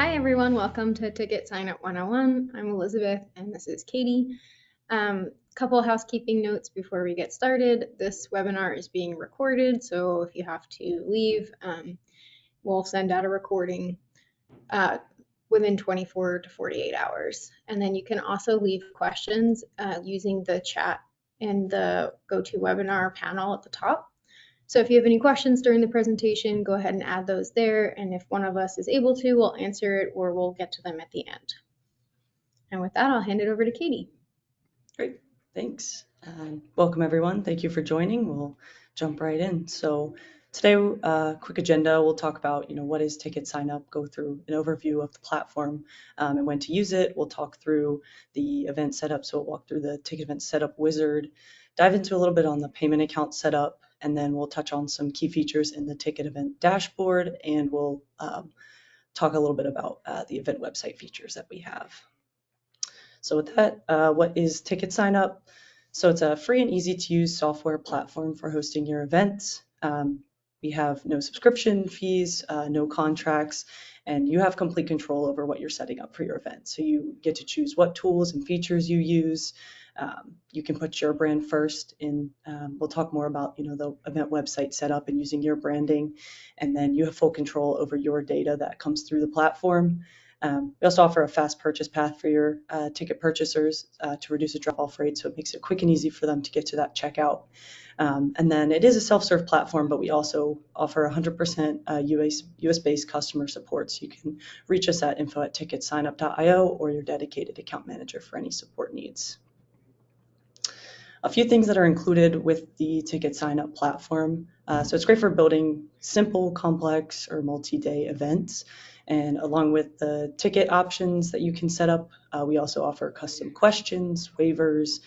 Hi everyone, welcome to Ticket Signup 101. I'm Elizabeth and this is Katie. Couple of housekeeping notes before we get started. This webinar is being recorded, so if you have to leave, we'll send out a recording within 24 to 48 hours. And then you can also leave questions using the chat in the GoToWebinar panel at the top. So if you have any questions during the presentation, go ahead and add those there. And if one of us is able to, we'll answer it or we'll get to them at the end. And with that, I'll hand it over to Katie. Great, thanks. Welcome everyone. Thank you for joining. We'll jump right in. So today, quick agenda. We'll talk about, what is TicketSignup, go through an overview of the platform and when to use it. We'll talk through the event setup. So we'll walk through the ticket event setup wizard, dive into a little bit on the payment account setup, and then we'll touch on some key features in the ticket event dashboard, and we'll talk a little bit about the event website features that we have. So with that, what is TicketSignup? So it's a free and easy to use software platform for hosting your events. We have no subscription fees, no contracts, and you have complete control over what you're setting up for your event. So you get to choose what tools and features you use. You can put your brand first in, we'll talk more about, the event website setup and using your branding, and then you have full control over your data that comes through the platform. We also offer a fast purchase path for your ticket purchasers to reduce the drop-off rate, so it makes it quick and easy for them to get to that checkout. And then it is a self-serve platform, but we also offer 100% US-based customer support, so you can reach us at info@ticketsignup.io or your dedicated account manager for any support needs. A few things that are included with the TicketSignup platform. So it's great for building simple, complex, or multi-day events. And along with the ticket options that you can set up, we also offer custom questions, waivers,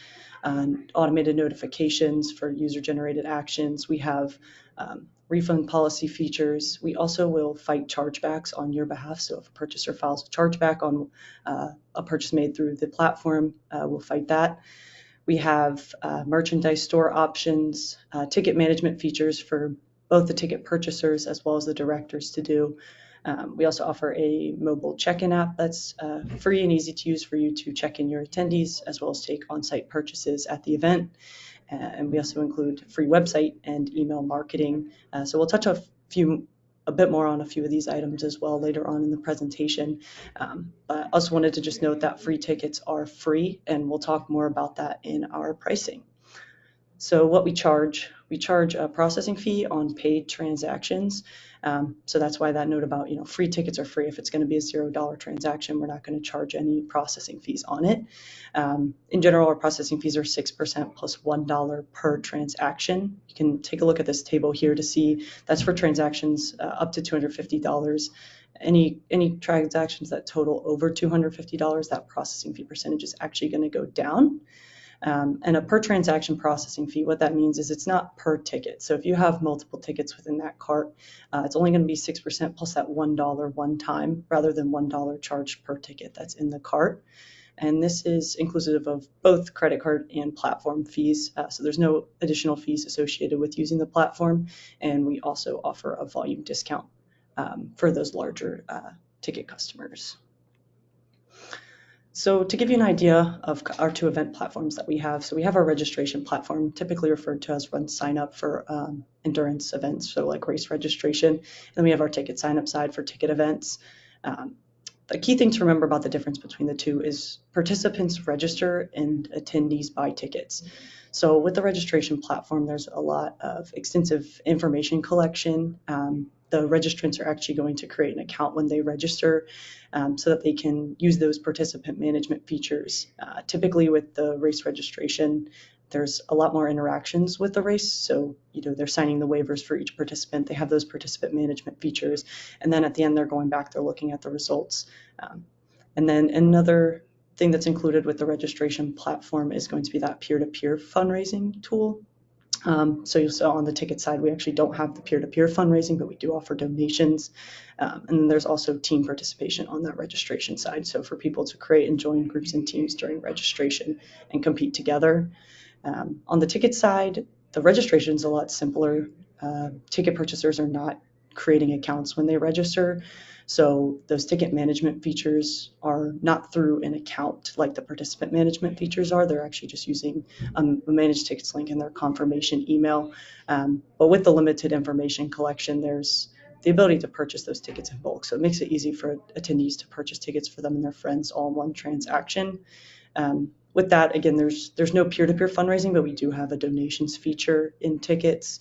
automated notifications for user-generated actions. We have refund policy features. We also will fight chargebacks on your behalf. So if a purchaser files a chargeback on a purchase made through the platform, we'll fight that. We have merchandise store options, ticket management features for both the ticket purchasers as well as the directors to do. We also offer a mobile check-in app that's free and easy to use for you to check in your attendees as well as take on-site purchases at the event. And we also include free website and email marketing. So we'll touch a bit more on a few of these items as well later on in the presentation. But I also wanted to just note that free tickets are free, and we'll talk more about that in our pricing. So what we charge a processing fee on paid transactions. So that's why that note about, free tickets are free. If it's going to be a $0 transaction, we're not going to charge any processing fees on it. In general, our processing fees are 6% plus $1 per transaction. You can take a look at this table here to see that's for transactions up to $250. Any transactions that total over $250, that processing fee percentage is actually going to go down. And a per transaction processing fee, what that means is it's not per ticket. So if you have multiple tickets within that cart, it's only going to be 6% plus that $1 one time rather than $1 charged per ticket that's in the cart. And this is inclusive of both credit card and platform fees. So there's no additional fees associated with using the platform. And we also offer a volume discount for those larger ticket customers. So to give you an idea of our two event platforms that we have, so we have our registration platform, typically referred to as RunSignup for endurance events, so like race registration. And then we have our TicketSignup side for ticket events. The key thing to remember about the difference between the two is participants register and attendees buy tickets. So with the registration platform, there's a lot of extensive information collection. The registrants are actually going to create an account when they register so that they can use those participant management features. Typically with the race registration, there's a lot more interactions with the race. So, they're signing the waivers for each participant. They have those participant management features. And then at the end, they're going back, they're looking at the results. And then another thing that's included with the registration platform is going to be that peer-to-peer fundraising tool. So you'll see on the ticket side, we actually don't have the peer-to-peer fundraising, but we do offer donations. And then there's also team participation on that registration side. So for people to create and join groups and teams during registration and compete together. On the ticket side, the registration is a lot simpler. Ticket purchasers are not creating accounts when they register. So those ticket management features are not through an account like the participant management features are. They're actually just using a managed tickets link in their confirmation email. But with the limited information collection, there's the ability to purchase those tickets in bulk. So it makes it easy for attendees to purchase tickets for them and their friends all in one transaction. With that, again, there's no peer-to-peer fundraising, but we do have a donations feature in tickets.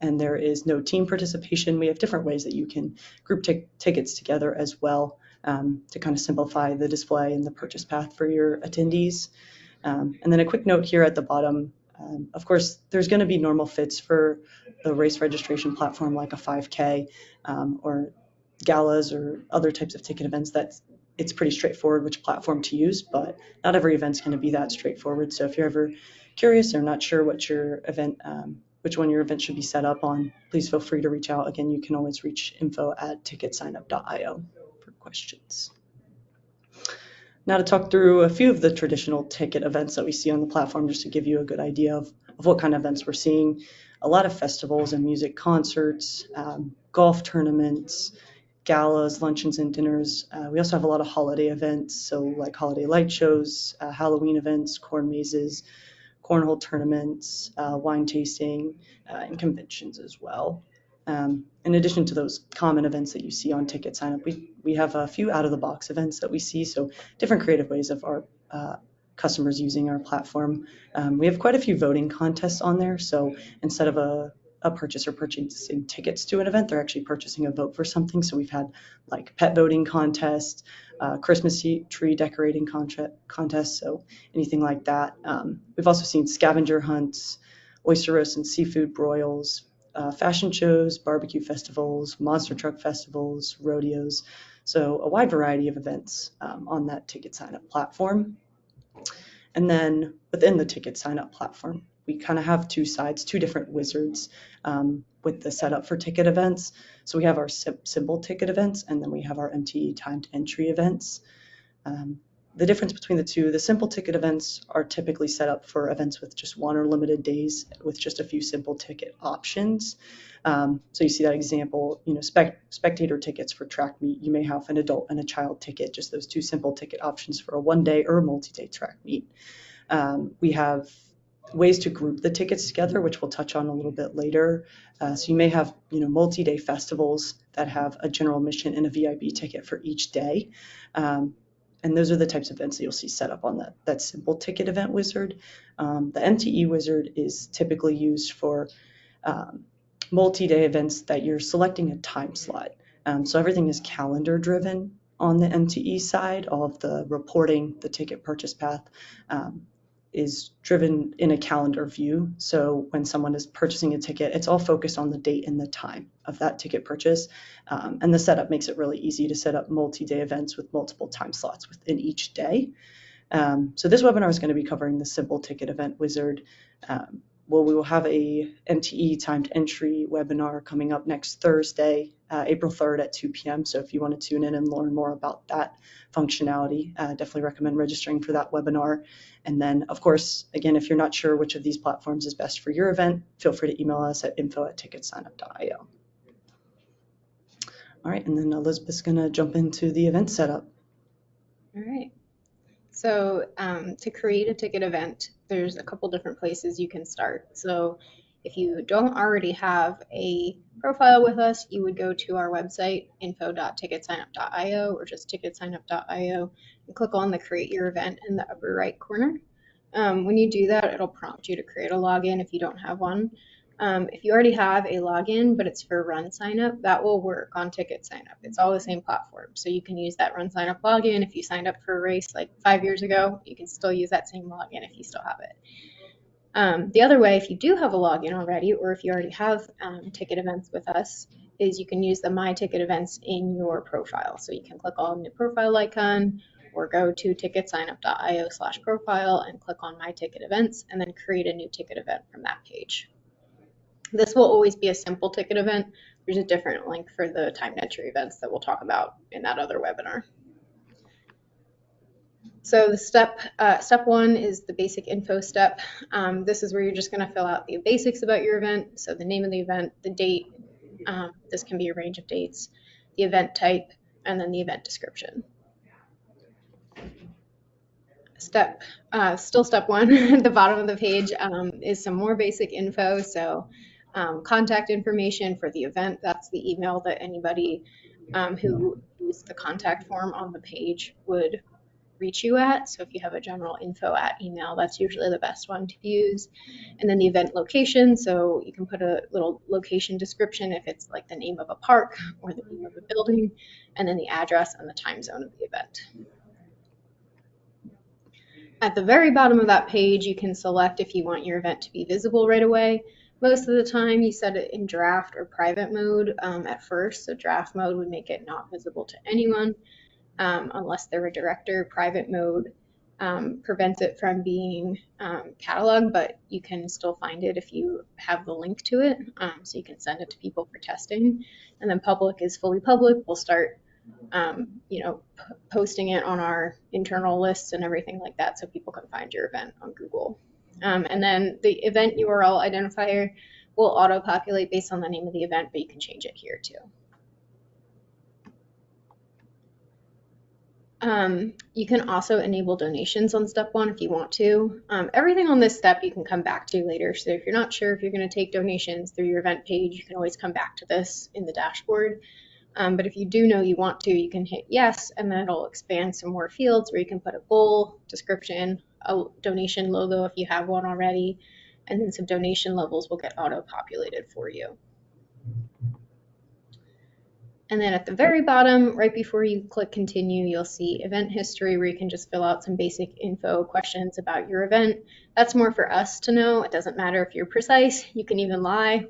And there is no team participation. We have different ways that you can group tickets together as well to kind of simplify the display and the purchase path for your attendees. And then a quick note here at the bottom, of course, there's going to be normal fits for the race registration platform like a 5K or galas or other types of ticket events. It's pretty straightforward which platform to use, but not every event's going to be that straightforward. So if you're ever curious or not sure what your event, which one your event should be set up on, please feel free to reach out. Again, you can always reach info@TicketSignup.io for questions. Now to talk through a few of the traditional ticket events that we see on the platform, just to give you a good idea of what kind of events we're seeing. A lot of festivals and music concerts, golf tournaments, galas, luncheons, and dinners. We also have a lot of holiday events, so like holiday light shows, Halloween events, corn mazes, cornhole tournaments, wine tasting, and conventions as well. In addition to those common events that you see on TicketSignup, we have a few out-of-the-box events that we see, so different creative ways of our customers using our platform. We have quite a few voting contests on there, so instead of a purchaser purchasing tickets to an event, they're actually purchasing a vote for something. So we've had like pet voting contests, Christmas tree decorating contests, so anything like that. We've also seen scavenger hunts, oyster roasts and seafood broils, fashion shows, barbecue festivals, monster truck festivals, rodeos. So a wide variety of events on that TicketSignup platform. And then within the TicketSignup platform, we kind of have two sides, two different wizards with the setup for ticket events. So we have our simple ticket events, and then we have our MTE timed entry events. The difference between the two, the simple ticket events are typically set up for events with just one or limited days with just a few simple ticket options. So you see that example, spectator tickets for track meet, you may have an adult and a child ticket, just those two simple ticket options for a one-day or a multi-day track meet. We have ways to group the tickets together, which we'll touch on a little bit later. So you may have, multi-day festivals that have a general admission and a VIP ticket for each day. And those are the types of events that you'll see set up on that simple ticket event wizard. The MTE wizard is typically used for multi-day events that you're selecting a time slot. So everything is calendar driven on the MTE side. All of the reporting, the ticket purchase path is driven in a calendar view. So when someone is purchasing a ticket, it's all focused on the date and the time of that ticket purchase. And the setup makes it really easy to set up multi-day events with multiple time slots within each day. So this webinar is going to be covering the simple ticket event wizard. We will have a MTE timed entry webinar coming up next Thursday, April 3rd at 2 p.m. So if you want to tune in and learn more about that functionality, definitely recommend registering for that webinar. And then, of course, again, if you're not sure which of these platforms is best for your event, feel free to email us at info@ticketsignup.io. All right, and then Elizabeth's going to jump into the event setup. All right. So to create a ticket event, there's a couple different places you can start. So if you don't already have a profile with us, you would go to our website, info.ticketsignup.io or just ticketsignup.io and click on the Create Your Event in the upper right corner. When you do that, it'll prompt you to create a login if you don't have one. If you already have a login, but it's for RunSignup, that will work on TicketSignup. It's all the same platform. So you can use that RunSignup login. If you signed up for a race like 5 years ago, you can still use that same login if you still have it. The other way, if you do have a login already, or if you already have ticket events with us, is you can use the My Ticket Events in your profile. So you can click on the profile icon or go to ticketsignup.io/profile and click on My Ticket Events and then create a new ticket event from that page. This will always be a simple ticket event. There's a different link for the timed entry events that we'll talk about in that other webinar. So the step one is the basic info step. This is where you're just going to fill out the basics about your event. So the name of the event, the date, This can be a range of dates, the event type, and then the event description. Still step one at the bottom of the page is some more basic info. So contact information for the event, that's the email that anybody who used the contact form on the page would reach you at. So if you have a general info at email, that's usually the best one to use. And then the event location, so you can put a little location description if it's like the name of a park or the name of a building, and then the address and the time zone of the event. At the very bottom of that page, you can select if you want your event to be visible right away. Most of the time, you set it in draft or private mode at first. So draft mode would make it not visible to anyone unless they're a director. Private mode prevents it from being cataloged, but you can still find it if you have the link to it. So you can send it to people for testing. And then public is fully public. We'll start posting it on our internal lists and everything like that so people can find your event on Google. And then the event URL identifier will auto-populate based on the name of the event, but you can change it here too. You can also enable donations on step one if you want to. Everything on this step you can come back to later. So if you're not sure if you're going to take donations through your event page, you can always come back to this in the dashboard. But if you do know you want to, you can hit yes, and then it'll expand some more fields where you can put a goal, description, a donation logo if you have one already, and then some donation levels will get auto-populated for you. And then at the very bottom, right before you click continue, you'll see event history where you can just fill out some basic info questions about your event. That's more for us to know. It doesn't matter if you're precise. You can even lie.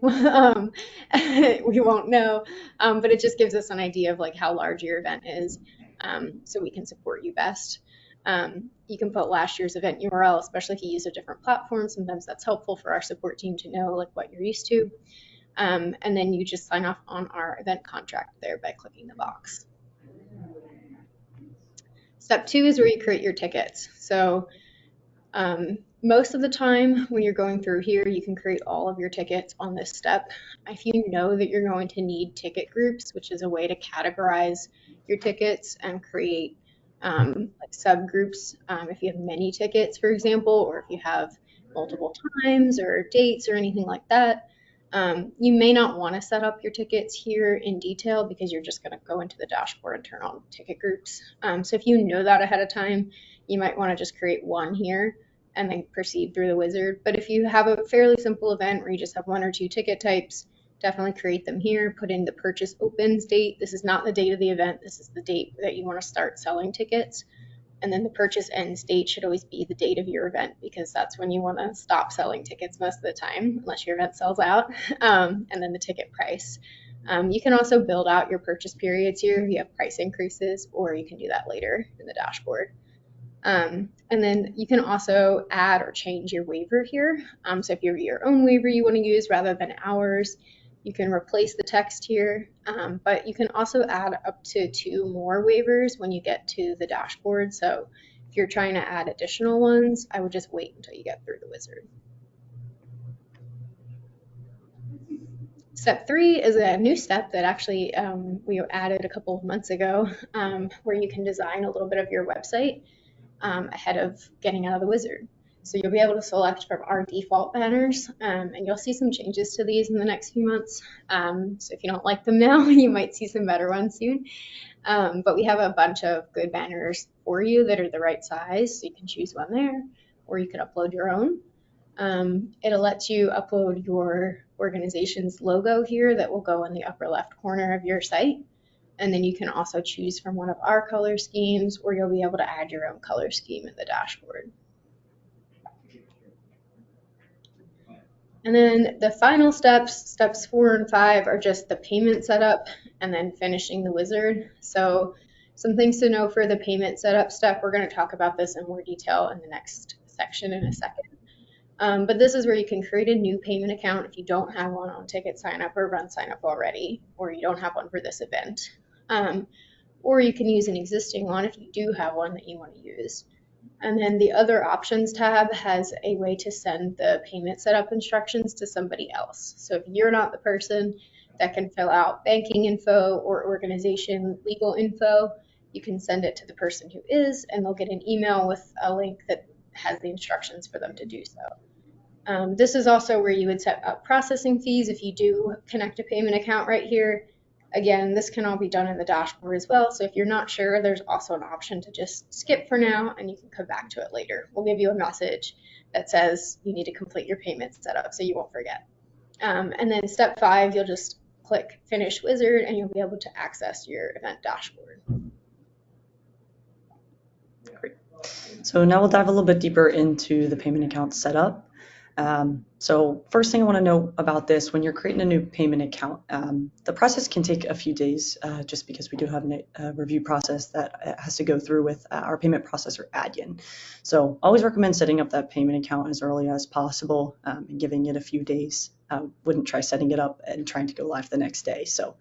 We won't know. But it just gives us an idea of like how large your event is so we can support you best. You can put last year's event URL, especially if you use a different platform. Sometimes that's helpful for our support team to know like what you're used to. And then you just sign off on our event contract there by clicking the box. Step two is where you create your tickets. So most of the time when you're going through here, you can create all of your tickets on this step. If you know that you're going to need ticket groups, which is a way to categorize your tickets and create like subgroups, if you have many tickets, for example, or if you have multiple times or dates or anything like that, you may not want to set up your tickets here in detail because you're just going to go into the dashboard and turn on ticket groups. So if you know that ahead of time, you might want to just create one here and then proceed through the wizard. But if you have a fairly simple event where you just have one or two ticket types, definitely create them here. Put in the purchase opens date. This is not the date of the event. This is the date that you want to start selling tickets. And then the purchase ends date should always be the date of your event because that's when you want to stop selling tickets most of the time, unless your event sells out. And then the ticket price. You can also build out your purchase periods here if you have price increases, or you can do that later in the dashboard. And then you can also add or change your waiver here. So if you have your own waiver you want to use rather than ours, you can replace the text here, but you can also add up to 2 more waivers when you get to the dashboard. So if you're trying to add additional ones, I would just wait until you get through the wizard. Step 3 is a new step that actually we added a couple of months ago, where you can design a little bit of your website ahead of getting out of the wizard. So you'll be able to select from our default banners, and you'll see some changes to these in the next few months. So if you don't like them now, you might see some better ones soon. But we have a bunch of good banners for you that are the right size, so you can choose one there, or you can upload your own. It'll let you upload your organization's logo here that will go in the upper left corner of your site. And then you can also choose from one of our color schemes, or you'll be able to add your own color scheme in the dashboard. And then the final steps 4 and 5, are just the payment setup and then finishing the wizard. So some things to know for the payment setup step. We're going to talk about this in more detail in the next section in a second. But this is where you can create a new payment account if you don't have one on TicketSignup or RunSignup already, or you don't have one for this event. Or you can use an existing one if you do have one that you want to use. And then the other options tab has a way to send the payment setup instructions to somebody else. So if you're not the person that can fill out banking info or organization legal info. You can send it to the person who is, and they'll get an email with a link that has the instructions for them to do so. This is also where you would set up processing fees if you do connect a payment account right here. Again, this can all be done in the dashboard as well. So if you're not sure, there's also an option to just skip for now and you can come back to it later. We'll give you a message that says you need to complete your payment setup so you won't forget. And then step 5, you'll just click Finish Wizard and you'll be able to access your event dashboard. Great. So now we'll dive a little bit deeper into the payment account setup. So first thing I want to know about this, when you're creating a new payment account, the process can take a few days just because we do have a review process that has to go through with our payment processor, Adyen. So always recommend setting up that payment account as early as possible and giving it a few days. Wouldn't try setting it up and trying to go live the next day. So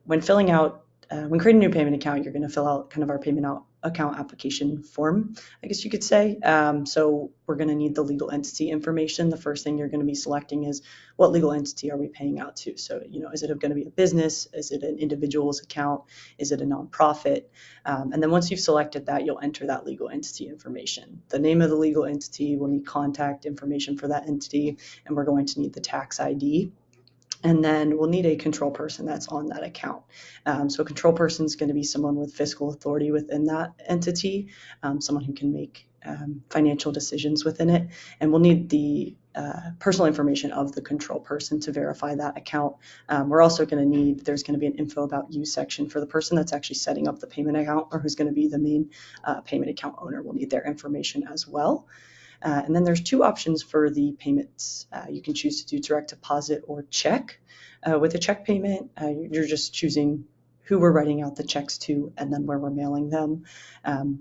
when creating a new payment account, you're going to fill out kind of our payment account application form, I guess you could say. So we're going to need the legal entity information. The first thing you're going to be selecting is what legal entity are we paying out to? So, is it going to be a business? Is it an individual's account? Is it a nonprofit? And then once you've selected that, you'll enter that legal entity information. The name of the legal entity, will need contact information for that entity, and we're going to need the tax ID. And then we'll need a control person that's on that account. So a control person is going to be someone with fiscal authority within that entity, someone who can make financial decisions within it. And we'll need the personal information of the control person to verify that account. We're also going to need, there's going to be an info about you section for the person that's actually setting up the payment account or who's going to be the main payment account owner. We'll need their information as well. And then there's 2 options for the payments. You can choose to do direct deposit or check. With a check payment, you're just choosing who we're writing out the checks to and then where we're mailing them.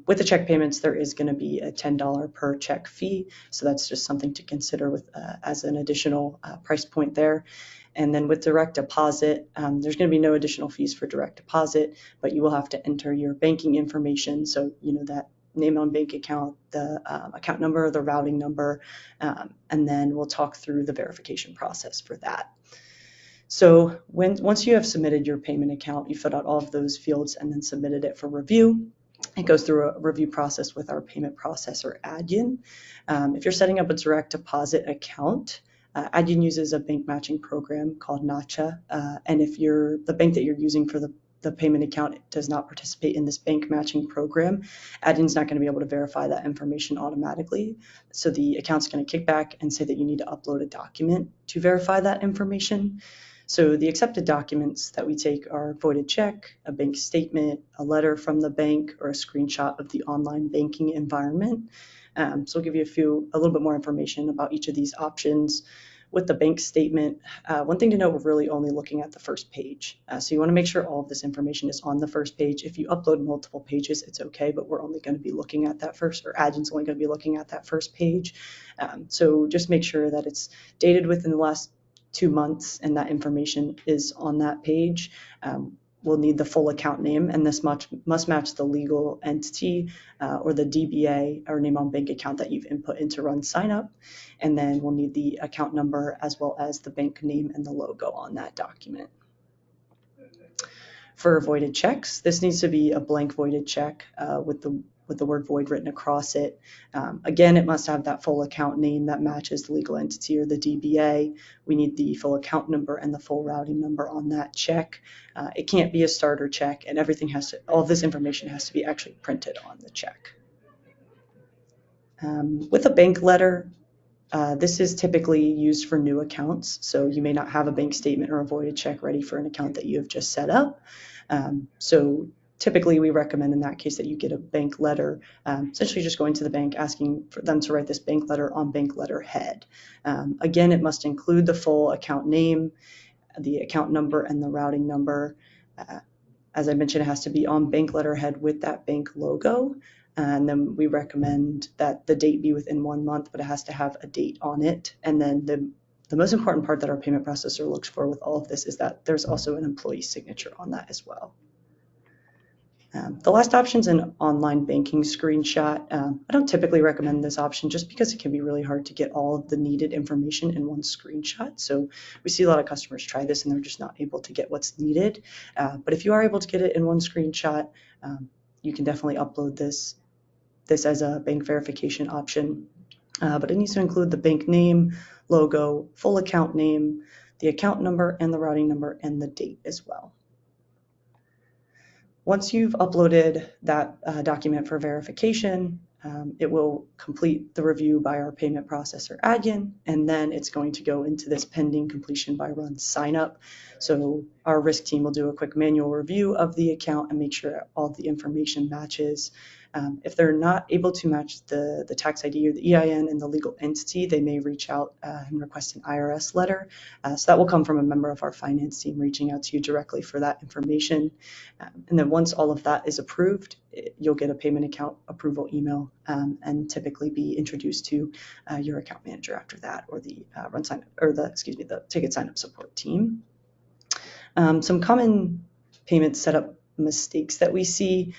With the check payments, there is going to be a $10 per check fee. So that's just something to consider with as an additional price point there. And then with direct deposit, there's going to be no additional fees for direct deposit, but you will have to enter your banking information. So, that name on bank account, the account number, the routing number, and then we'll talk through the verification process for that. So once you have submitted your payment account, you filled out all of those fields and then submitted it for review. It goes through a review process with our payment processor, Adyen. If you're setting up a direct deposit account, Adyen uses a bank matching program called Nacha, and if the bank that you're using for the payment account does not participate in this bank matching program, Adyen's not going to be able to verify that information automatically. So the account's going to kick back and say that you need to upload a document to verify that information. So the accepted documents that we take are voided check, a bank statement, a letter from the bank, or a screenshot of the online banking environment. So I'll give you a little bit more information about each of these options. With the bank statement, one thing to know, we're really only looking at the first page. So you want to make sure all of this information is on the first page. If you upload multiple pages, it's okay, but we're only going to be looking at that first, or Adyen's only going to be looking at that first page. So just make sure that it's dated within the last 2 months and that information is on that page. We'll need the full account name, and this must match the legal entity or the DBA or name on bank account that you've input into RunSignup. And then we'll need the account number as well as the bank name and the logo on that document. For voided checks, this needs to be a blank voided check with the word void written across it. Again, it must have that full account name that matches the legal entity or the DBA. We need the full account number and the full routing number on that check. It can't be a starter check, and all of this information has to be actually printed on the check. With a bank letter, this is typically used for new accounts, so you may not have a bank statement or a voided check ready for an account that you have just set up. So typically we recommend in that case that you get a bank letter, essentially just going to the bank asking for them to write this bank letter on bank letterhead. Again, it must include the full account name, the account number, and the routing number. As I mentioned, it has to be on bank letterhead with that bank logo. And then we recommend that the date be within 1 month, but it has to have a date on it. And then the most important part that our payment processor looks for with all of this is that there's also an employee signature on that as well. The last option is an online banking screenshot. I don't typically recommend this option just because it can be really hard to get all of the needed information in one screenshot. So we see a lot of customers try this and they're just not able to get what's needed. But if you are able to get it in one screenshot, you can definitely upload this as a bank verification option. But it needs to include the bank name, logo, full account name, the account number and the routing number and the date as well. Once you've uploaded that document for verification, it will complete the review by our payment processor admin, and then it's going to go into this pending completion by RunSignup. So our risk team will do a quick manual review of the account and make sure all the information matches. If they're not able to match the tax ID or the EIN and the legal entity, they may reach out and request an IRS letter. So that will come from a member of our finance team reaching out to you directly for that information. And then once all of that is approved, you'll get a payment account approval email and typically be introduced to your account manager after that, or the RunSignup, or the TicketSignup support team. Some common payment setup mistakes that we see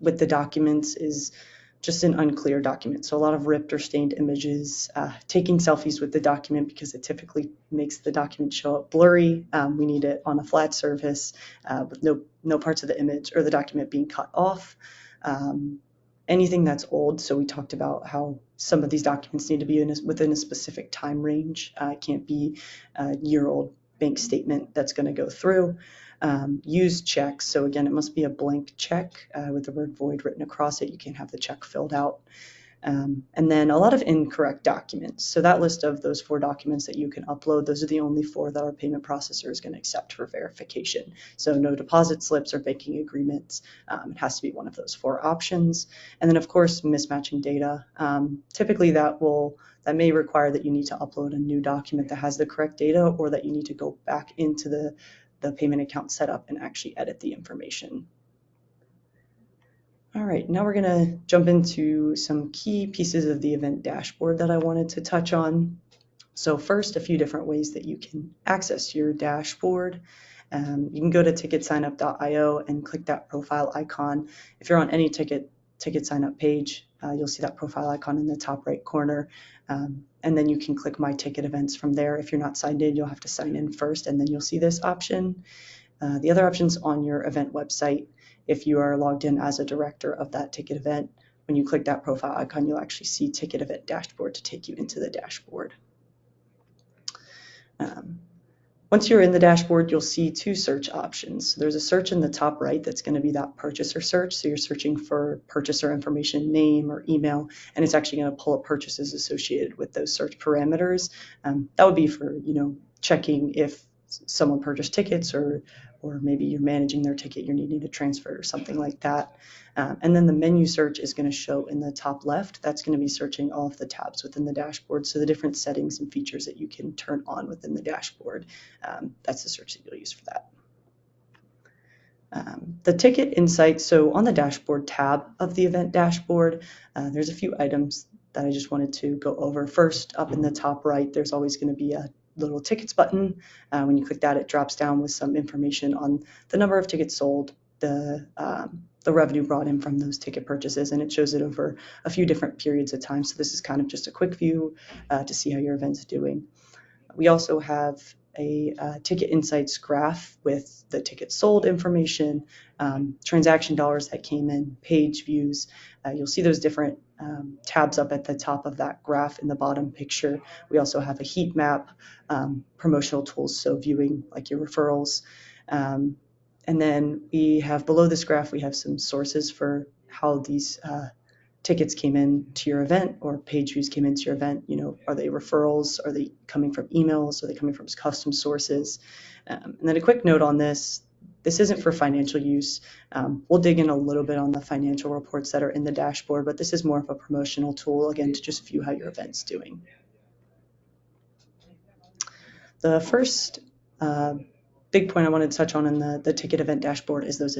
with the documents is just an unclear document. So a lot of ripped or stained images, taking selfies with the document because it typically makes the document show up blurry. We need it on a flat surface with no parts of the image or the document being cut off. Anything that's old. So we talked about how some of these documents need to be within a specific time range. It can't be a year-old bank statement that's going to go through. Used checks. So again, it must be a blank check with the word void written across it. You can't have the check filled out. And then a lot of incorrect documents. So that list of those 4 documents that you can upload, those are the only 4 that our payment processor is going to accept for verification. So no deposit slips or banking agreements. It has to be one of those 4 options. And then of course, mismatching data. Typically that may require that you need to upload a new document that has the correct data, or that you need to go back into the payment account setup and actually edit the information. All right, now we're going to jump into some key pieces of the event dashboard that I wanted to touch on. So first, a few different ways that you can access your dashboard. You can go to TicketSignup.io and click that profile icon. If you're on any TicketSignup page, you'll see that profile icon in the top right corner. And then you can click My Ticket Events from there. If you're not signed in, you'll have to sign in first, and then you'll see this option. The other options on your event website. If you are logged in as a director of that ticket event, when you click that profile icon, you'll actually see Ticket Event Dashboard to take you into the dashboard. Once you're in the dashboard, you'll see 2 search options. There's a search in the top right that's going to be that purchaser search. So you're searching for purchaser information, name or email, and it's actually going to pull up purchases associated with those search parameters. That would be for, checking if someone purchased tickets, or maybe you're managing their ticket, you're needing to transfer or something like that. And then the menu search is going to show in the top left. That's going to be searching all of the tabs within the dashboard. So the different settings and features that you can turn on within the dashboard. That's the search that you'll use for that. The ticket insights. So on the dashboard tab of the event dashboard, there's a few items that I just wanted to go over. First, up in the top right, there's always going to be a little tickets button. When you click that, it drops down with some information on the number of tickets sold, the revenue brought in from those ticket purchases, and it shows it over a few different periods of time. So this is kind of just a quick view to see how your event's doing. We also have a ticket insights graph with the tickets sold information, transaction dollars that came in, page views. You'll see those different tabs up at the top of that graph in the bottom picture. We also have a heat map, promotional tools, so viewing like your referrals. And then we have below this graph, we have some sources for how these tickets came in to your event, or page views came into your event. Are they referrals? Are they coming from emails? Are they coming from custom sources? And then a quick note on this. This isn't for financial use. We'll dig in a little bit on the financial reports that are in the dashboard, but this is more of a promotional tool, again, to just view how your event's doing. The first big point I wanted to touch on in the ticket event dashboard is those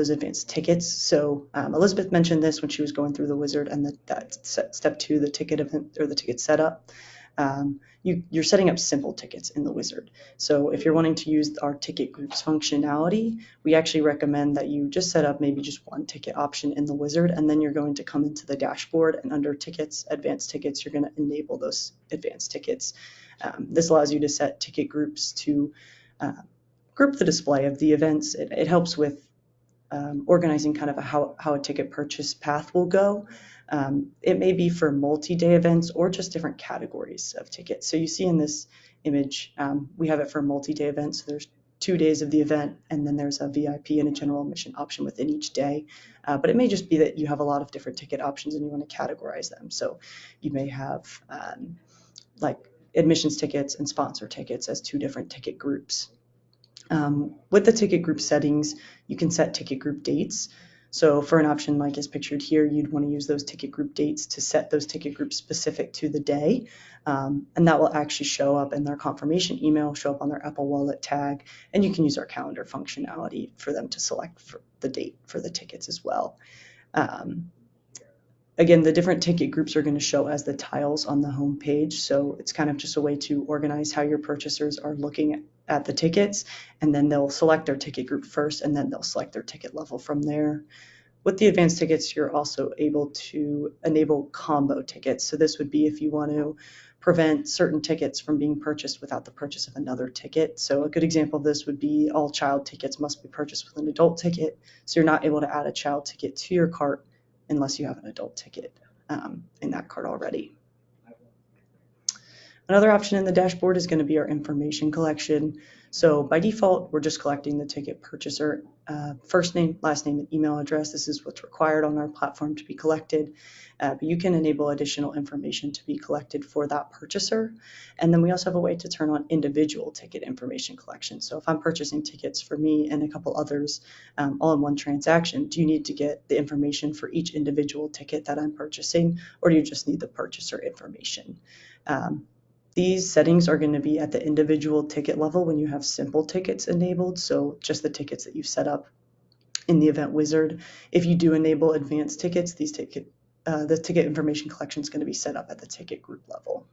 advanced tickets. So Elizabeth mentioned this when she was going through the wizard, and that's step 2, the ticket event or the ticket setup. you're setting up simple tickets in the wizard. So if you're wanting to use our ticket groups functionality, we actually recommend that you just set up maybe just one ticket option in the wizard, and then you're going to come into the dashboard, and under tickets, advanced tickets, you're going to enable those advanced tickets. This allows you to set ticket groups to group the display of the events. It helps with organizing kind of how a ticket purchase path will go. It may be for multi-day events or just different categories of tickets. So you see in this image, we have it for multi-day events. So there's 2 days of the event, and then there's a VIP and a general admission option within each day. But it may just be that you have a lot of different ticket options and you want to categorize them. So you may have like admissions tickets and sponsor tickets as 2 different ticket groups. With the ticket group settings, you can set ticket group dates. So for an option like is pictured here, you'd want to use those ticket group dates to set those ticket groups specific to the day. And that will actually show up in their confirmation email, show up on their Apple Wallet tag, and you can use our calendar functionality for them to select for the date for the tickets as well. Again, the different ticket groups are going to show as the tiles on the home page. So it's kind of just a way to organize how your purchasers are looking at the tickets, and then they'll select their ticket group first, and then they'll select their ticket level from there. With the advanced tickets, you're also able to enable combo tickets. So this would be if you want to prevent certain tickets from being purchased without the purchase of another ticket. So a good example of this would be all child tickets must be purchased with an adult ticket. So you're not able to add a child ticket to your cart unless you have an adult ticket in that cart already. Another option in the dashboard is going to be our information collection. So by default, we're just collecting the ticket purchaser first name, last name, and email address. This is what's required on our platform to be collected. But you can enable additional information to be collected for that purchaser. And then we also have a way to turn on individual ticket information collection. So if I'm purchasing tickets for me and a couple others all in one transaction, do you need to get the information for each individual ticket that I'm purchasing, or do you just need the purchaser information? These settings are going to be at the individual ticket level when you have simple tickets enabled, so just the tickets that you've set up in the event wizard. If you do enable advanced tickets, the ticket information collection is going to be set up at the ticket group level.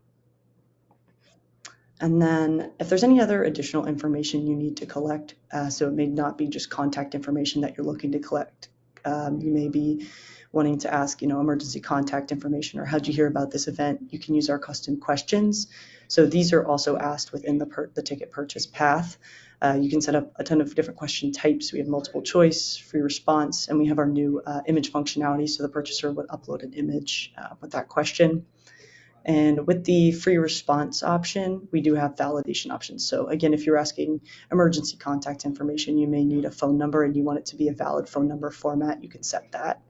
And then if there's any other additional information you need to collect, so it may not be just contact information that you're looking to collect. You may be wanting to ask, emergency contact information, or how'd you hear about this event? You can use our custom questions. So these are also asked within the ticket purchase path. You can set up a ton of different question types. We have multiple choice, free response, and we have our new image functionality. So the purchaser would upload an image with that question. And with the free response option, we do have validation options. So again, if you're asking emergency contact information, you may need a phone number and you want it to be a valid phone number format, you can set that.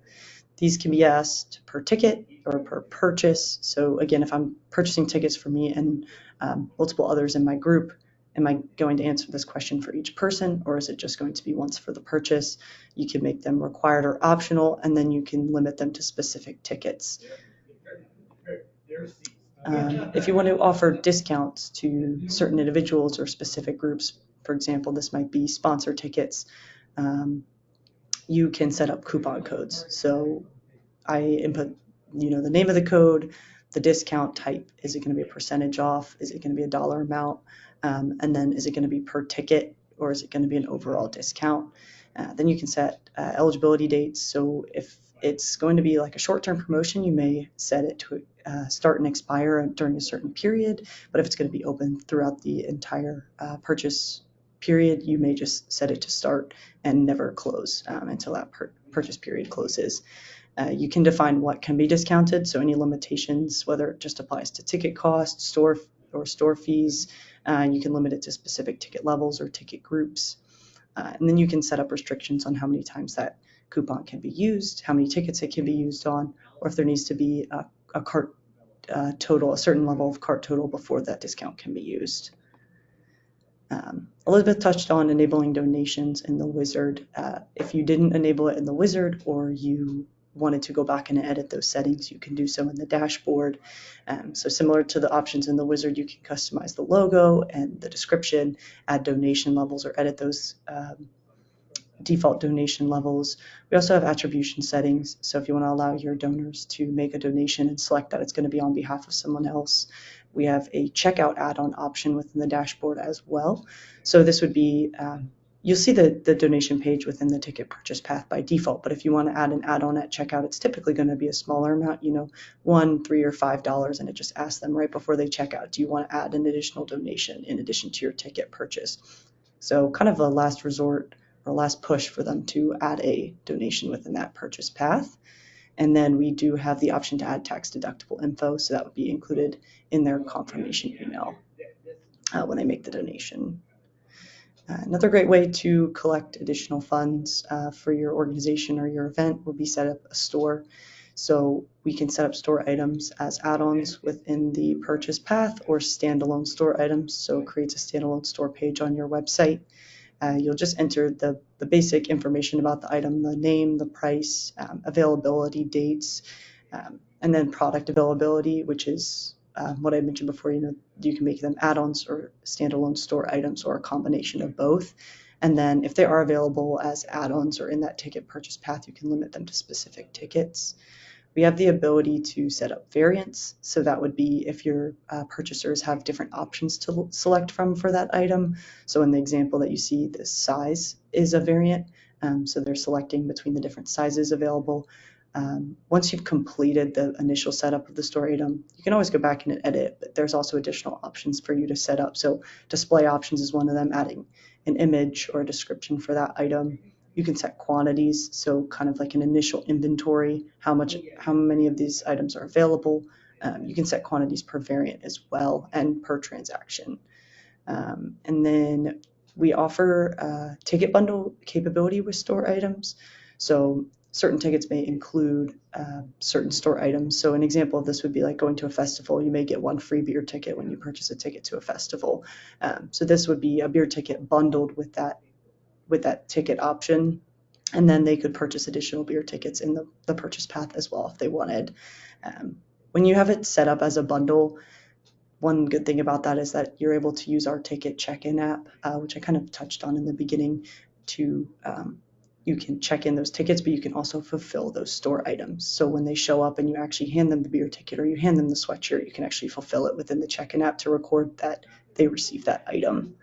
These can be asked per ticket or per purchase. So again, if I'm purchasing tickets for me and multiple others in my group, am I going to answer this question for each person, or is it just going to be once for the purchase? You can make them required or optional, and then you can limit them to specific tickets. If you want to offer discounts to certain individuals or specific groups, for example, this might be sponsor tickets, you can set up coupon codes. So I input, the name of the code, the discount type. Is it going to be a percentage off? Is it going to be a dollar amount? And then is it going to be per ticket, or is it going to be an overall discount? Then you can set eligibility dates. So if it's going to be like a short-term promotion, you may set it to start and expire during a certain period. But if it's going to be open throughout the entire purchase period, you may just set it to start and never close until that purchase period closes. You can define what can be discounted, so any limitations, whether it just applies to ticket costs, store fees, you can limit it to specific ticket levels or ticket groups. And then you can set up restrictions on how many times that coupon can be used, how many tickets it can be used on, or if there needs to be a cart total, a certain level of cart total before that discount can be used. Elizabeth touched on enabling donations in the wizard. If you didn't enable it in the wizard, or you wanted to go back and edit those settings, you can do so in the dashboard. So similar to the options in the wizard, you can customize the logo and the description, add donation levels, or edit those default donation levels. We also have attribution settings. So if you want to allow your donors to make a donation and select that it's going to be on behalf of someone else, we have a checkout add-on option within the dashboard as well. So this would be, you'll see the donation page within the ticket purchase path by default, but if you want to add an add-on at checkout, it's typically going to be a smaller amount, $1, $3, or $5, and it just asks them right before they check out, do you want to add an additional donation in addition to your ticket purchase? So kind of a last resort or last push for them to add a donation within that purchase path. And then we do have the option to add tax deductible info, so that would be included in their confirmation email when they make the donation. Another great way to collect additional funds for your organization or your event would be set up a store. So we can set up store items as add-ons within the purchase path or standalone store items. So it creates a standalone store page on your website. You'll just enter the basic information about the item, the name, the price, availability dates, and then product availability, which is what I mentioned before. You can make them add-ons or standalone store items or a combination of both. And then if they are available as add-ons or in that ticket purchase path, you can limit them to specific tickets. We have the ability to set up variants. So that would be if your purchasers have different options to select from for that item. So in the example that you see, the size is a variant. So they're selecting between the different sizes available. Once you've completed the initial setup of the store item, you can always go back and edit, but there's also additional options for you to set up. So display options is one of them, adding an image or a description for that item. You can set quantities, so kind of like an initial inventory, how many of these items are available. You can set quantities per variant as well and per transaction. And then we offer a ticket bundle capability with store items. So certain tickets may include certain store items. So an example of this would be like going to a festival. You may get one free beer ticket when you purchase a ticket to a festival. So this would be a beer ticket bundled with that ticket option, and then they could purchase additional beer tickets in the purchase path as well if they wanted. When you have it set up as a bundle, one good thing about that is that you're able to use our ticket check-in app, which I kind of touched on in the beginning, to you can check in those tickets, but you can also fulfill those store items. So when they show up and you actually hand them the beer ticket or you hand them the sweatshirt, you can actually fulfill it within the check-in app to record that they received that item.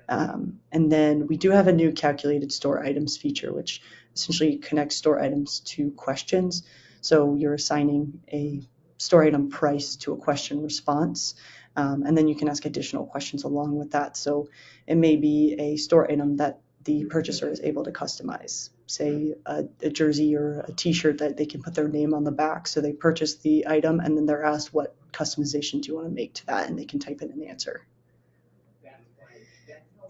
And then we do have a new calculated store items feature, which essentially connects store items to questions. So you're assigning a store item price to a question response, and then you can ask additional questions along with that. So it may be a store item that the purchaser is able to customize, say a jersey or a t-shirt that they can put their name on the back. So they purchase the item and then they're asked, what customization do you want to make to that? And they can type in an answer.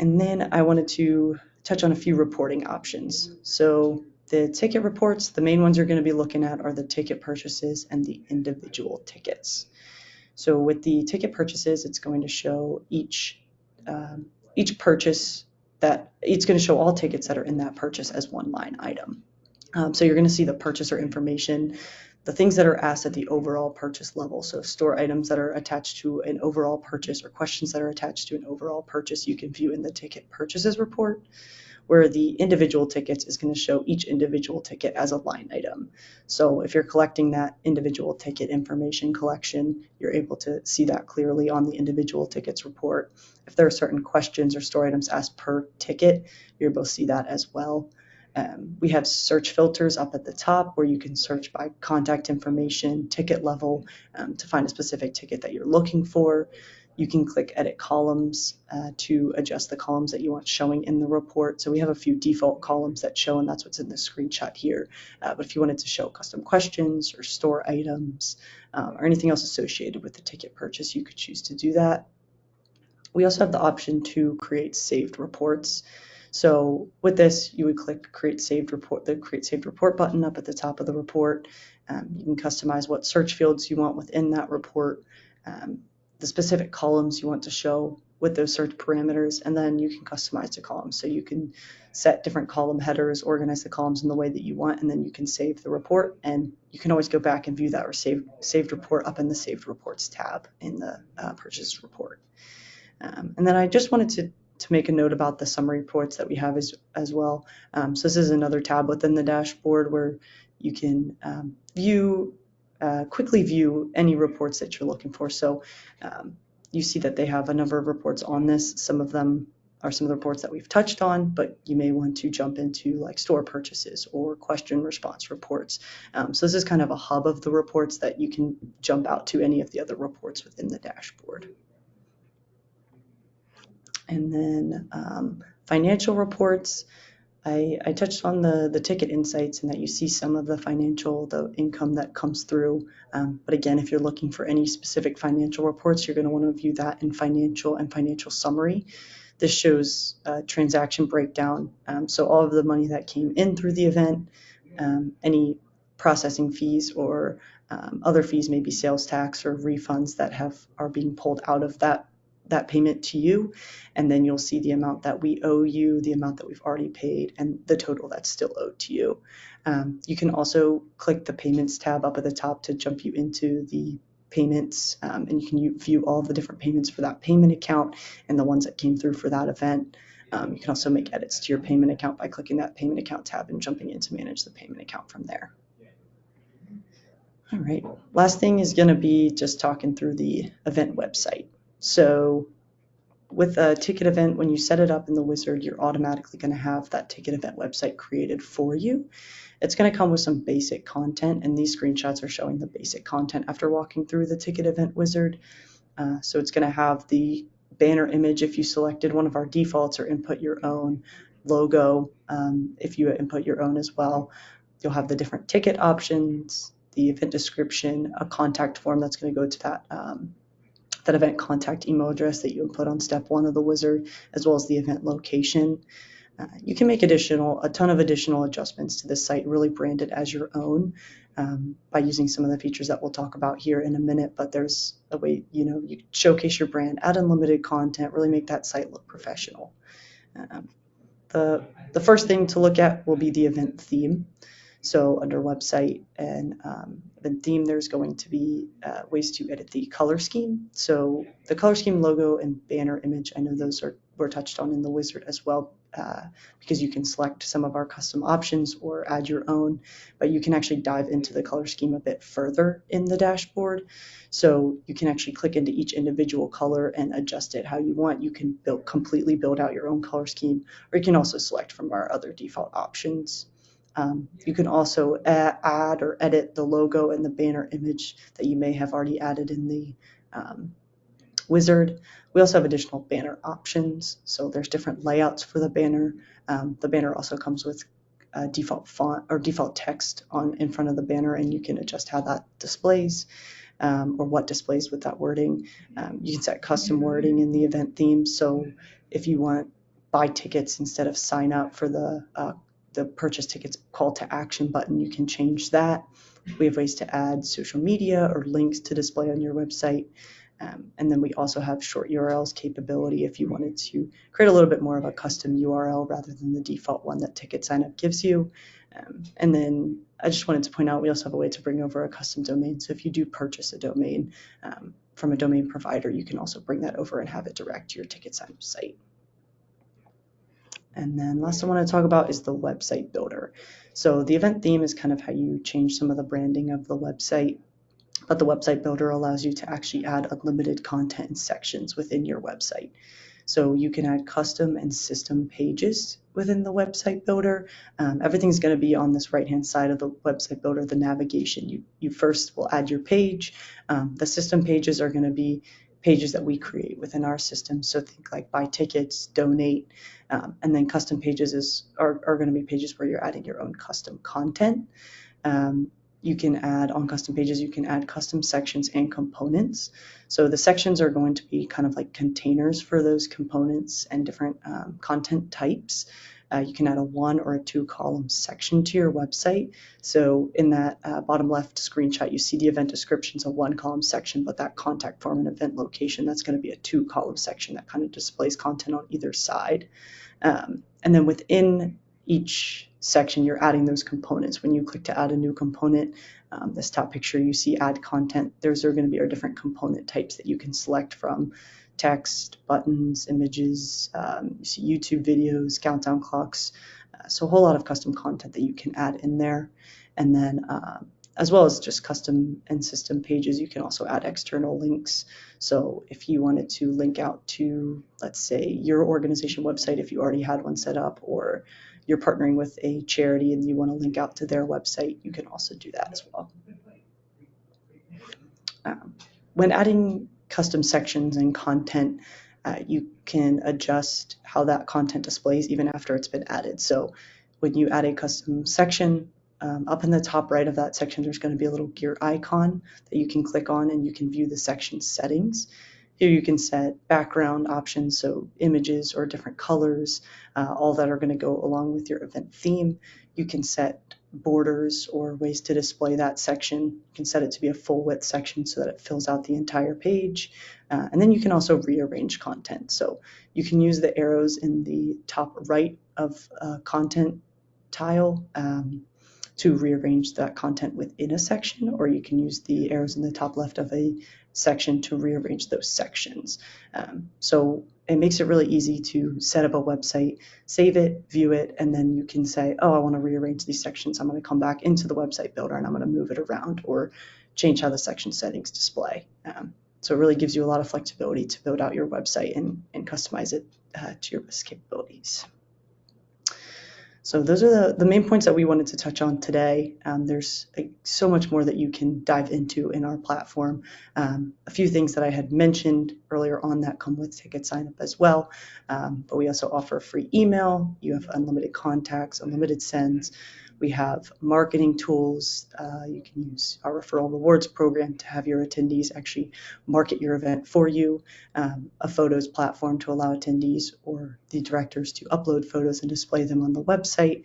And then I wanted to touch on a few reporting options. So the ticket reports, the main ones you're going to be looking at are the ticket purchases and the individual tickets. So with the ticket purchases, it's going to show each purchase it's going to show all tickets that are in that purchase as one line item. So you're going to see the purchaser information, the things that are asked at the overall purchase level. So store items that are attached to an overall purchase or questions that are attached to an overall purchase, you can view in the ticket purchases report, where the individual tickets is going to show each individual ticket as a line item. So if you're collecting that individual ticket information collection, you're able to see that clearly on the individual tickets report. If there are certain questions or store items asked per ticket, you're able to see that as well. We have search filters up at the top where you can search by contact information, ticket level, to find a specific ticket that you're looking for. You can click edit columns to adjust the columns that you want showing in the report. So we have a few default columns that show, and that's what's in the screenshot here. But if you wanted to show custom questions or store items or anything else associated with the ticket purchase, you could choose to do that. We also have the option to create saved reports. So with this, you would click create saved report, the create saved report button up at the top of the report. You can customize what search fields you want within that report, the specific columns you want to show with those search parameters, and then you can customize the columns. So you can set different column headers, organize the columns in the way that you want, and then you can save the report, and you can always go back and view that or saved report up in the saved reports tab in the purchase report. And then I just wanted to make a note about the summary reports that we have as well. So this is another tab within the dashboard where you can quickly view any reports that you're looking for. So you see that they have a number of reports on this. Some of them are some of the reports that we've touched on, but you may want to jump into like store purchases or question response reports. So this is kind of a hub of the reports that you can jump out to any of the other reports within the dashboard. And then financial reports. I touched on the ticket insights and that you see some of the income that comes through. But again, if you're looking for any specific financial reports, you're going to want to view that in financial and financial summary. This shows transaction breakdown. So all of the money that came in through the event, any processing fees or other fees, maybe sales tax or refunds that are being pulled out of that payment to you, and then you'll see the amount that we owe you, the amount that we've already paid, and the total that's still owed to you. You can also click the payments tab up at the top to jump you into the payments, and you can view all of the different payments for that payment account and the ones that came through for that event. You can also make edits to your payment account by clicking that payment account tab and jumping in to manage the payment account from there. All right, last thing is going to be just talking through the event website. So with a ticket event, when you set it up in the wizard, you're automatically going to have that ticket event website created for you. It's going to come with some basic content, and these screenshots are showing the basic content after walking through the ticket event wizard. So it's going to have the banner image if you selected one of our defaults or input your own logo if you input your own as well. You'll have the different ticket options, the event description, a contact form that's going to go to that event contact email address that you input on step 1 of the wizard, as well as the event location. You can make a ton of additional adjustments to this site, really brand it as your own by using some of the features that we'll talk about here in a minute. But there's a way, you showcase your brand, add unlimited content, really make that site look professional. The first thing to look at will be the event theme. So under website and event theme, there's going to be ways to edit the color scheme. So the color scheme, logo, and banner image, I know those were touched on in the wizard as well, because you can select some of our custom options or add your own, but you can actually dive into the color scheme a bit further in the dashboard. So you can actually click into each individual color and adjust it how you want. You can completely build out your own color scheme, or you can also select from our other default options. You can also add or edit the logo and the banner image that you may have already added in the wizard. We also have additional banner options, so there's different layouts for the banner. The banner also comes with default font or default text in front of the banner, and you can adjust how that displays or what displays with that wording. You can set custom wording in the event theme, so if you want buy tickets instead of sign up for the purchase tickets call to action button, you can change that. We have ways to add social media or links to display on your website. And then we also have short URLs capability if you wanted to create a little bit more of a custom URL rather than the default one that TicketSignup gives you. And then I just wanted to point out we also have a way to bring over a custom domain. So if you do purchase a domain from a domain provider, you can also bring that over and have it direct to your TicketSignup site. And then last I want to talk about is the website builder. So the event theme is kind of how you change some of the branding of the website, but the website builder allows you to actually add unlimited content and sections within your website. So you can add custom and system pages within the website builder. Everything's going to be on this right-hand side of the website builder, the navigation. You first will add your page. The system pages are going to be pages that we create within our system. So think like buy tickets, donate, and then custom pages are going to be pages where you're adding your own custom content. You can add on custom pages, you can add custom sections and components. So the sections are going to be kind of like containers for those components and different content types. You can add a 1 or a 2 column section to your website. So in that bottom left screenshot, you see the event description's a 1 column section, but that contact form and event location, that's going to be a 2 column section that kind of displays content on either side. And then within each section, you're adding those components. When you click to add a new component, this top picture, you see add content. Those are going to be our different component types that you can select from: text, buttons, images, you see YouTube videos, countdown clocks. So a whole lot of custom content that you can add in there. And then as well as just custom and system pages. You can also add external links. So if you wanted to link out to, let's say, your organization website, if you already had one set up, or you're partnering with a charity and you want to link out to their website, you can also do that as well. When adding custom sections and content, you can adjust how that content displays even after it's been added. So when you add a custom section, up in the top right of that section, there's going to be a little gear icon that you can click on, and you can view the section settings. Here you can set background options, so images or different colors, all that are going to go along with your event theme. You can set borders or ways to display that section. You can set it to be a full width section so that it fills out the entire page. And then you can also rearrange content. So you can use the arrows in the top right of content tile to rearrange that content within a section, or you can use the arrows in the top left of a section to rearrange those sections. So it makes it really easy to set up a website, save it, view it, and then you can say, oh, I want to rearrange these sections. I'm going to come back into the website builder and I'm going to move it around or change how the section settings display. So it really gives you a lot of flexibility to build out your website and customize it to your best capabilities. So those are the main points that we wanted to touch on today. There's so much more that you can dive into in our platform. A few things that I had mentioned earlier on that come with TicketSignup as well. But we also offer free email. You have unlimited contacts, unlimited sends. We have marketing tools. You can use our referral rewards program to have your attendees actually market your event for you, a photos platform to allow attendees or the directors to upload photos and display them on the website.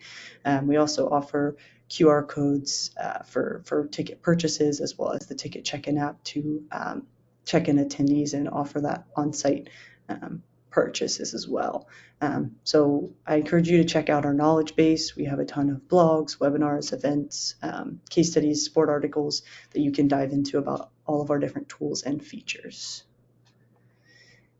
We also offer QR codes for ticket purchases, as well as the ticket check-in app to check in attendees and offer that on-site purchases as well. So I encourage you to check out our knowledge base. We have a ton of blogs, webinars, events, case studies, sport articles that you can dive into about all of our different tools and features.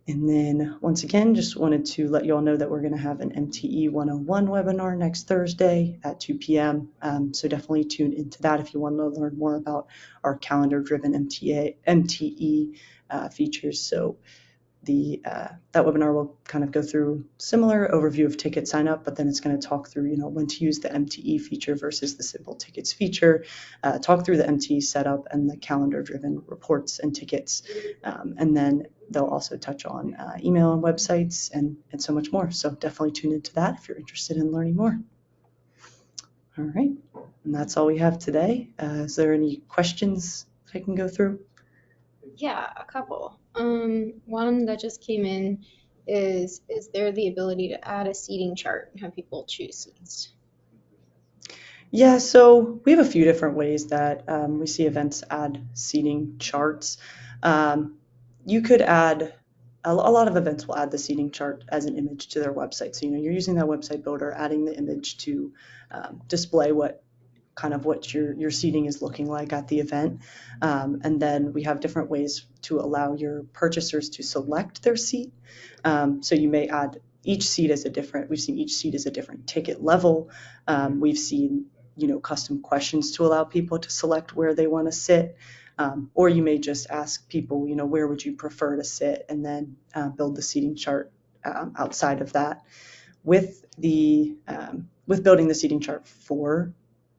And then once again, just wanted to let you all know that we're going to have an MTE 101 webinar next Thursday at 2 p.m. So definitely tune into that if you want to learn more about our calendar-driven MTE features. So that webinar will kind of go through similar overview of ticket sign up, but then it's going to talk through, when to use the MTE feature versus the simple tickets feature, talk through the MTE setup and the calendar driven reports and tickets. And then they'll also touch on email and websites and so much more. So definitely tune into that if you're interested in learning more. All right. And that's all we have today. Is there any questions I can go through? Yeah, a couple. One that just came in is there the ability to add a seating chart and have people choose seats? Yeah, so we have a few different ways that we see events add seating charts. You could add, a lot of events will add the seating chart as an image to their website. So, you're using that website builder, adding the image to display what your seating is looking like at the event. And then we have different ways to allow your purchasers to select their seat. So you may add we've seen each seat as a different ticket level. We've seen, custom questions to allow people to select where they want to sit. Or you may just ask people, where would you prefer to sit, and then build the seating chart outside of that. With building the seating chart for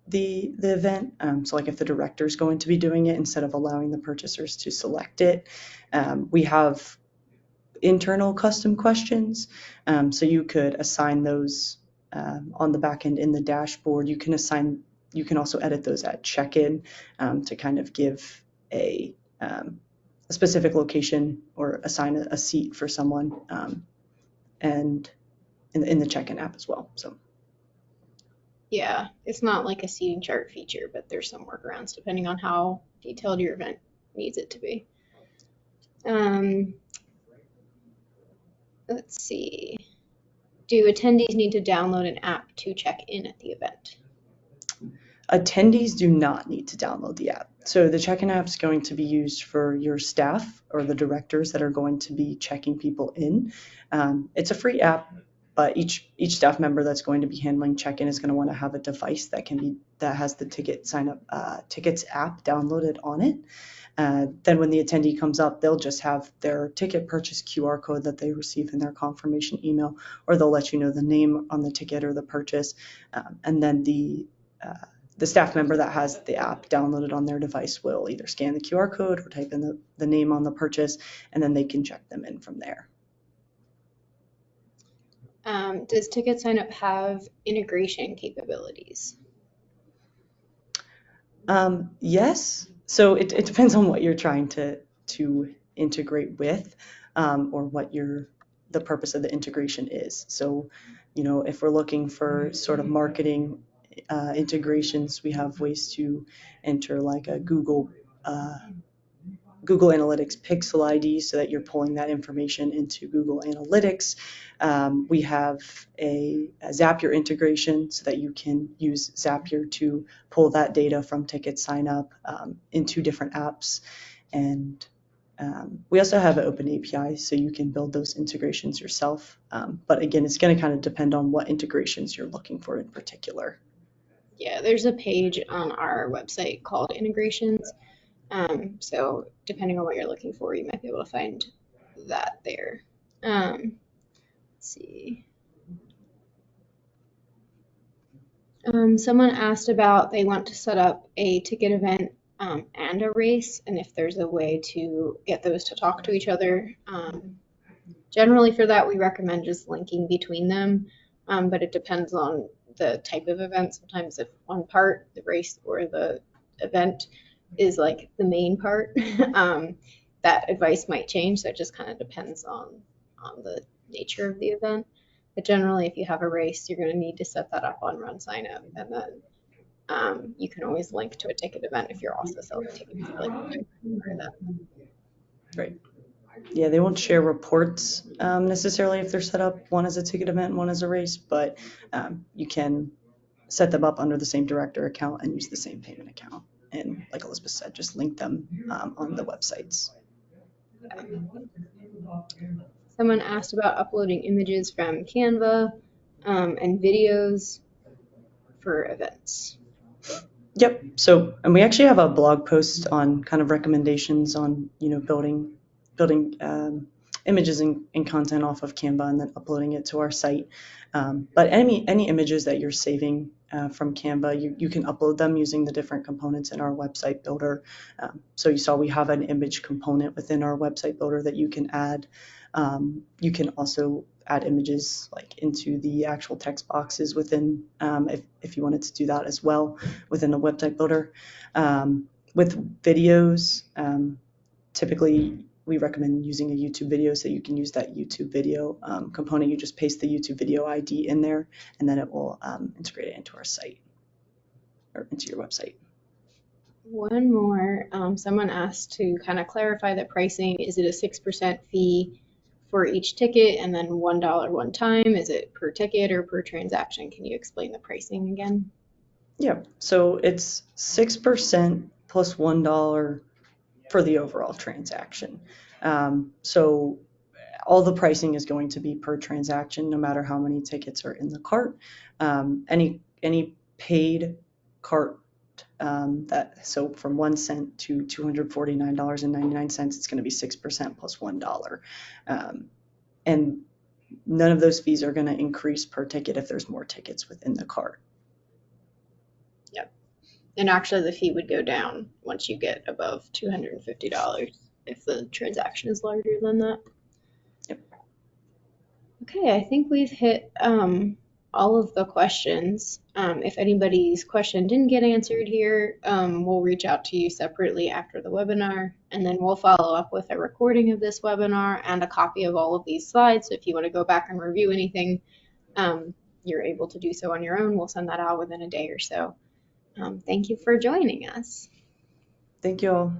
the event, so like if the director is going to be doing it, instead of allowing the purchasers to select it, we have internal custom questions. So you could assign those on the back end in the dashboard. You can also edit those at check-in to kind of give a specific location or assign a seat for someone, and in the check-in app as well. So Yeah, it's not like a seating chart feature, but there's some workarounds depending on how detailed your event needs it to be. Let's see. Do attendees need to download an app to check in at the event? Attendees do not need to download the app. So the check-in app is going to be used for your staff or the directors that are going to be checking people in. It's a free app. But each staff member that's going to be handling check-in is going to want to have a device that has the Tickets app downloaded on it. Then when the attendee comes up, they'll just have their ticket purchase QR code that they receive in their confirmation email, or they'll let you know the name on the ticket or the purchase. And then the staff member that has the app downloaded on their device will either scan the QR code or type in the name on the purchase, and then they can check them in from there. Does TicketSignup have integration capabilities? Yes. So it depends on what you're trying to integrate with, or what the purpose of the integration is. So, if we're looking for sort of marketing integrations, we have ways to enter like a Google Analytics Pixel ID so that you're pulling that information into Google Analytics. We have a Zapier integration so that you can use Zapier to pull that data from TicketSignup into different apps. And we also have an open API, so you can build those integrations yourself. But again, it's going to kind of depend on what integrations you're looking for in particular. Yeah, there's a page on our website called integrations. So depending on what you're looking for, you might be able to find that there. Let's see. Someone asked about they want to set up a ticket event and a race, and if there's a way to get those to talk to each other. Generally for that, we recommend just linking between them, but it depends on the type of event. Sometimes if one part, the race or the event, is like the main part, that advice might change. So it just kind of depends on the nature of the event. But generally, if you have a race, you're going to need to set that up on RunSignup, and then you can always link to a ticket event if you're also selling tickets for like that. Right. Yeah, they won't share reports necessarily if they're set up one as a ticket event, one as a race, but you can set them up under the same director account and use the same payment account. And like Elizabeth said, just link them on the websites. Someone asked about uploading images from Canva and videos for events. Yep. So, and we actually have a blog post on kind of recommendations on, building images and content off of Canva and then uploading it to our site. But any images that you're saving from Canva, you can upload them using the different components in our website builder. So you saw we have an image component within our website builder that you can add. You can also add images like into the actual text boxes within, if you wanted to do that as well within the website builder. With videos, typically we recommend using a YouTube video, so you can use that YouTube video component. You just paste the YouTube video ID in there, and then it will integrate it into our site or into your website. One more, someone asked to kind of clarify the pricing. Is it a 6% fee for each ticket and then $1 one time? Is it per ticket or per transaction? Can you explain the pricing again? Yeah, so it's 6% plus $1 for the overall transaction. So all the pricing is going to be per transaction, no matter how many tickets are in the cart. Any paid cart so from 1 cent to $249.99, it's going to be 6% plus $1. And none of those fees are going to increase per ticket if there's more tickets within the cart. Yep. And actually the fee would go down once you get above $250 if the transaction is larger than that. Yep. Okay, I think we've hit all of the questions. If anybody's question didn't get answered here, we'll reach out to you separately after the webinar, and then we'll follow up with a recording of this webinar and a copy of all of these slides. So if you want to go back and review anything, you're able to do so on your own. We'll send that out within a day or so. Thank you for joining us. Thank you all.